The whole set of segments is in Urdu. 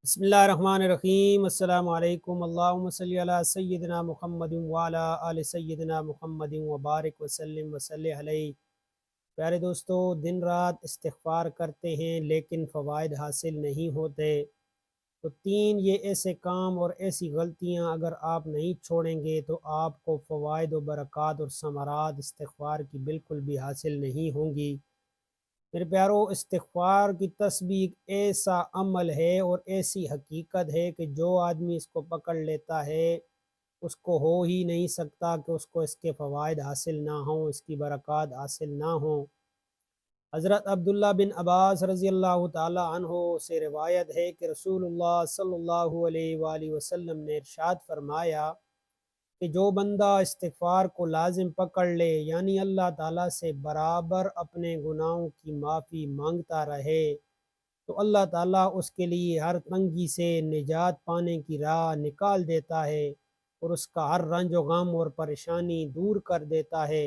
بسم اللہ الرحمن الرحیم۔ السلام علیکم۔ اللہم صلی علی سیدنا محمد وعلی آل سیدنا محمد وبارک وسلم وصلی علیہ۔ پیارے دوستو، دن رات استغفار کرتے ہیں لیکن فوائد حاصل نہیں ہوتے، تو تین یہ ایسے کام اور ایسی غلطیاں اگر آپ نہیں چھوڑیں گے تو آپ کو فوائد و برکات اور ثمرات استغفار کی بالکل بھی حاصل نہیں ہوں گی۔ میرے پیارو، استغفار کی تسبیح ایک ایسا عمل ہے اور ایسی حقیقت ہے کہ جو آدمی اس کو پکڑ لیتا ہے اس کو ہو ہی نہیں سکتا کہ اس کو اس کے فوائد حاصل نہ ہوں، اس کی برکات حاصل نہ ہوں۔ حضرت عبداللہ بن عباس رضی اللہ تعالی عنہ سے روایت ہے کہ رسول اللہ صلی اللہ علیہ وآلہ وسلم نے ارشاد فرمایا کہ جو بندہ استغفار کو لازم پکڑ لے، یعنی اللہ تعالیٰ سے برابر اپنے گناہوں کی معافی مانگتا رہے، تو اللہ تعالیٰ اس کے لیے ہر تنگی سے نجات پانے کی راہ نکال دیتا ہے اور اس کا ہر رنج و غم اور پریشانی دور کر دیتا ہے،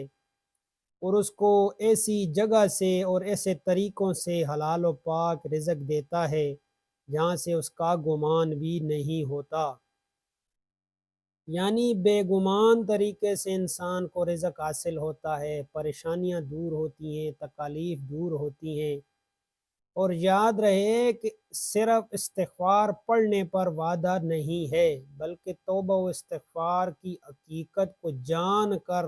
اور اس کو ایسی جگہ سے اور ایسے طریقوں سے حلال و پاک رزق دیتا ہے جہاں سے اس کا گمان بھی نہیں ہوتا۔ یعنی بے گمان طریقے سے انسان کو رزق حاصل ہوتا ہے، پریشانیاں دور ہوتی ہیں، تکالیف دور ہوتی ہیں۔ اور یاد رہے کہ صرف استغفار پڑھنے پر وعدہ نہیں ہے، بلکہ توبہ و استغفار کی حقیقت کو جان کر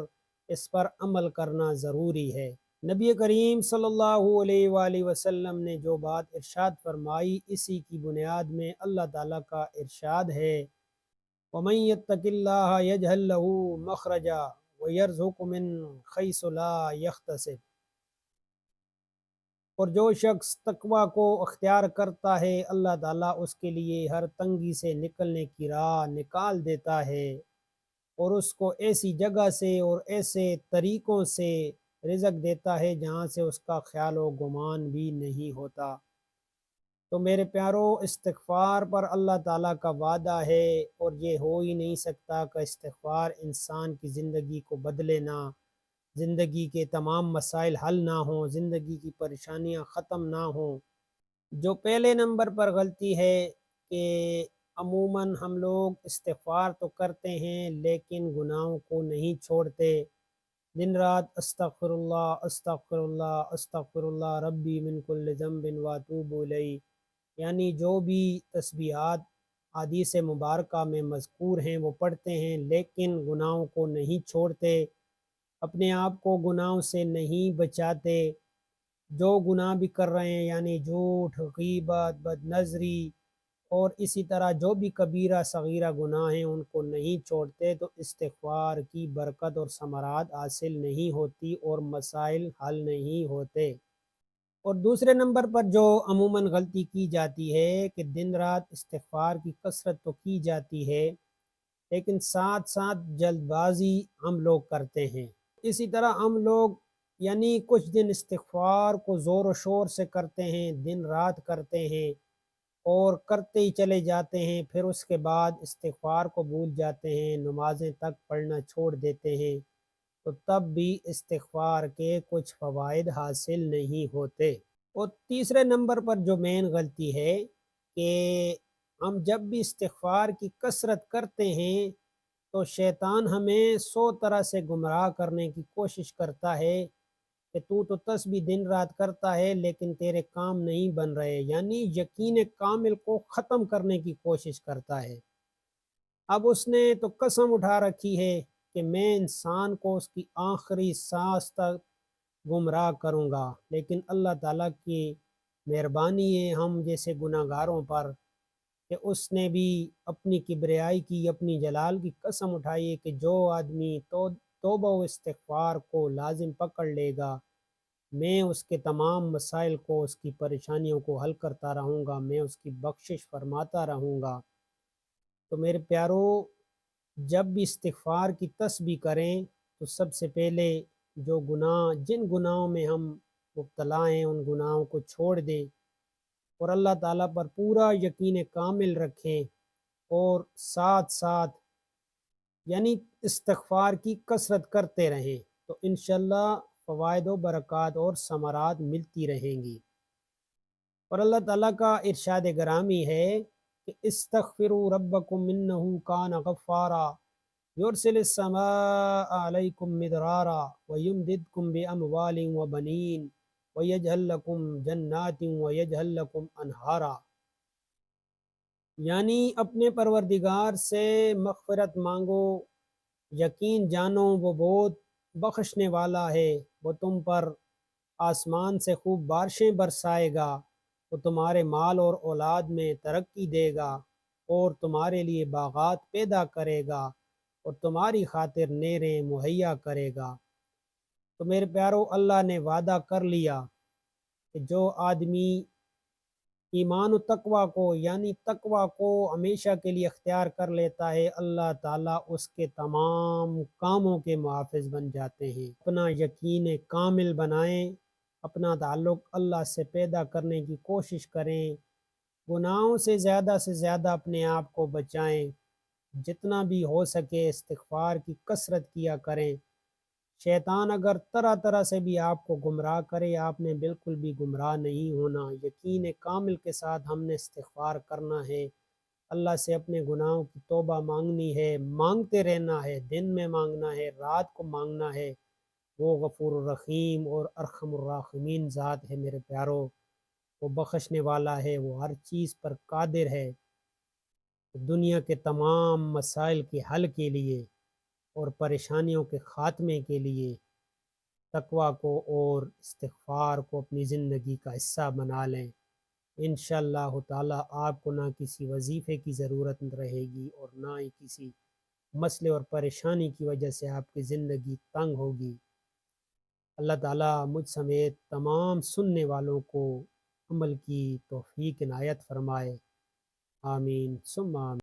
اس پر عمل کرنا ضروری ہے۔ نبی کریم صلی اللہ علیہ وآلہ وسلم نے جو بات ارشاد فرمائی، اسی کی بنیاد میں اللہ تعالیٰ کا ارشاد ہے، وَمَن يَتَّقِ اللَّهَ يَجْعَل لَّهُ مَخْرَجًا وَيَرْزُقْهُ مِنْ حَيْثُ لَا يَحْتَسِبُ۔ اور جو شخص تقوی کو اختیار کرتا ہے، اللہ تعالیٰ اس کے لیے ہر تنگی سے نکلنے کی راہ نکال دیتا ہے اور اس کو ایسی جگہ سے اور ایسے طریقوں سے رزق دیتا ہے جہاں سے اس کا خیال و گمان بھی نہیں ہوتا۔ تو میرے پیارو، استغفار پر اللہ تعالیٰ کا وعدہ ہے اور یہ ہو ہی نہیں سکتا کہ استغفار انسان کی زندگی کو بدلے نہ، زندگی کے تمام مسائل حل نہ ہوں، زندگی کی پریشانیاں ختم نہ ہوں۔ جو پہلے نمبر پر غلطی ہے کہ عموماً ہم لوگ استغفار تو کرتے ہیں لیکن گناہوں کو نہیں چھوڑتے، دن رات استغفر اللہ استغفر اللہ استغفر اللہ ربی من کل ذنب واتوب الیہ، یعنی جو بھی تسبیحات حدیث مبارکہ میں مذکور ہیں وہ پڑھتے ہیں لیکن گناہوں کو نہیں چھوڑتے، اپنے آپ کو گناہوں سے نہیں بچاتے، جو گناہ بھی کر رہے ہیں یعنی جھوٹ، غیبت، بد نظری اور اسی طرح جو بھی کبیرہ صغیرہ گناہ ہیں ان کو نہیں چھوڑتے، تو استغفار کی برکت اور ثمرات حاصل نہیں ہوتی اور مسائل حل نہیں ہوتے۔ اور دوسرے نمبر پر جو عموماً غلطی کی جاتی ہے کہ دن رات استغفار کی کثرت تو کی جاتی ہے لیکن ساتھ ساتھ جلد بازی ہم لوگ کرتے ہیں۔ اسی طرح ہم لوگ یعنی کچھ دن استغفار کو زور و شور سے کرتے ہیں، دن رات کرتے ہیں اور کرتے ہی چلے جاتے ہیں، پھر اس کے بعد استغفار کو بھول جاتے ہیں، نمازیں تک پڑھنا چھوڑ دیتے ہیں، تو تب بھی استغفار کے کچھ فوائد حاصل نہیں ہوتے۔ اور تیسرے نمبر پر جو مین غلطی ہے کہ ہم جب بھی استغفار کی کثرت کرتے ہیں تو شیطان ہمیں 100 طرح سے گمراہ کرنے کی کوشش کرتا ہے کہ تو تسبیح دن رات کرتا ہے لیکن تیرے کام نہیں بن رہے، یعنی یقین کامل کو ختم کرنے کی کوشش کرتا ہے۔ اب اس نے تو قسم اٹھا رکھی ہے کہ میں انسان کو اس کی آخری سانس تک گمراہ کروں گا، لیکن اللہ تعالیٰ کی مہربانی ہے ہم جیسے گناہ گاروں پر کہ اس نے بھی اپنی کبریائی کی، اپنی جلال کی قسم اٹھائی ہے کہ جو آدمی توبہ و استغفار کو لازم پکڑ لے گا، میں اس کے تمام مسائل کو، اس کی پریشانیوں کو حل کرتا رہوں گا، میں اس کی بخشش فرماتا رہوں گا۔ تو میرے پیارو، جب بھی استغفار کی تسبیح کریں تو سب سے پہلے جو گناہ، جن گناہوں میں ہم مبتلا ہیں ان گناہوں کو چھوڑ دیں اور اللہ تعالیٰ پر پورا یقین کامل رکھیں، اور ساتھ ساتھ یعنی استغفار کی کثرت کرتے رہیں، تو انشاءاللہ فوائد و برکات اور ثمرات ملتی رہیں گی۔ اور اللہ تعالیٰ کا ارشاد گرامی ہے کہ استغفروا ربکم انہ کان غفارا یرسل السماء علیکم مدرارا ویمددکم باموال وبنین ویجعل لکم جنات ویجعل لکم انہارا، یعنی اپنے پروردگار سے مغفرت مانگو، یقین جانو وہ بہت بخشنے والا ہے، وہ تم پر آسمان سے خوب بارشیں برسائے گا، وہ تمہارے مال اور اولاد میں ترقی دے گا اور تمہارے لیے باغات پیدا کرے گا اور تمہاری خاطر نہریں مہیا کرے گا۔ تو میرے پیارو، اللہ نے وعدہ کر لیا کہ جو آدمی ایمان و تقوی کو، یعنی تقوی کو ہمیشہ کے لیے اختیار کر لیتا ہے، اللہ تعالیٰ اس کے تمام کاموں کے محافظ بن جاتے ہیں۔ اپنا یقین کامل بنائیں، اپنا تعلق اللہ سے پیدا کرنے کی کوشش کریں، گناہوں سے زیادہ اپنے آپ کو بچائیں، جتنا بھی ہو سکے استغفار کی کثرت کیا کریں۔ شیطان اگر طرح طرح سے بھی آپ کو گمراہ کرے، آپ نے بالکل بھی گمراہ نہیں ہونا، یقین کامل کے ساتھ ہم نے استغفار کرنا ہے، اللہ سے اپنے گناہوں کی توبہ مانگنی ہے، مانگتے رہنا ہے، دن میں مانگنا ہے، رات کو مانگنا ہے۔ وہ غفور الرحیم اور ارحم الراحمین ذات ہے میرے پیارو، وہ بخشنے والا ہے، وہ ہر چیز پر قادر ہے، دنیا کے تمام مسائل کے حل کے لیے اور پریشانیوں کے خاتمے کے لیے تقوی کو اور استغفار کو اپنی زندگی کا حصہ بنا لیں۔ انشاءاللہ تعالیٰ آپ کو نہ کسی وظیفے کی ضرورت رہے گی اور نہ ہی کسی مسئلے اور پریشانی کی وجہ سے آپ کی زندگی تنگ ہوگی۔ اللہ تعالیٰ مجھ سمیت تمام سننے والوں کو عمل کی توفیق عنایت فرمائے، آمین ثم آمین۔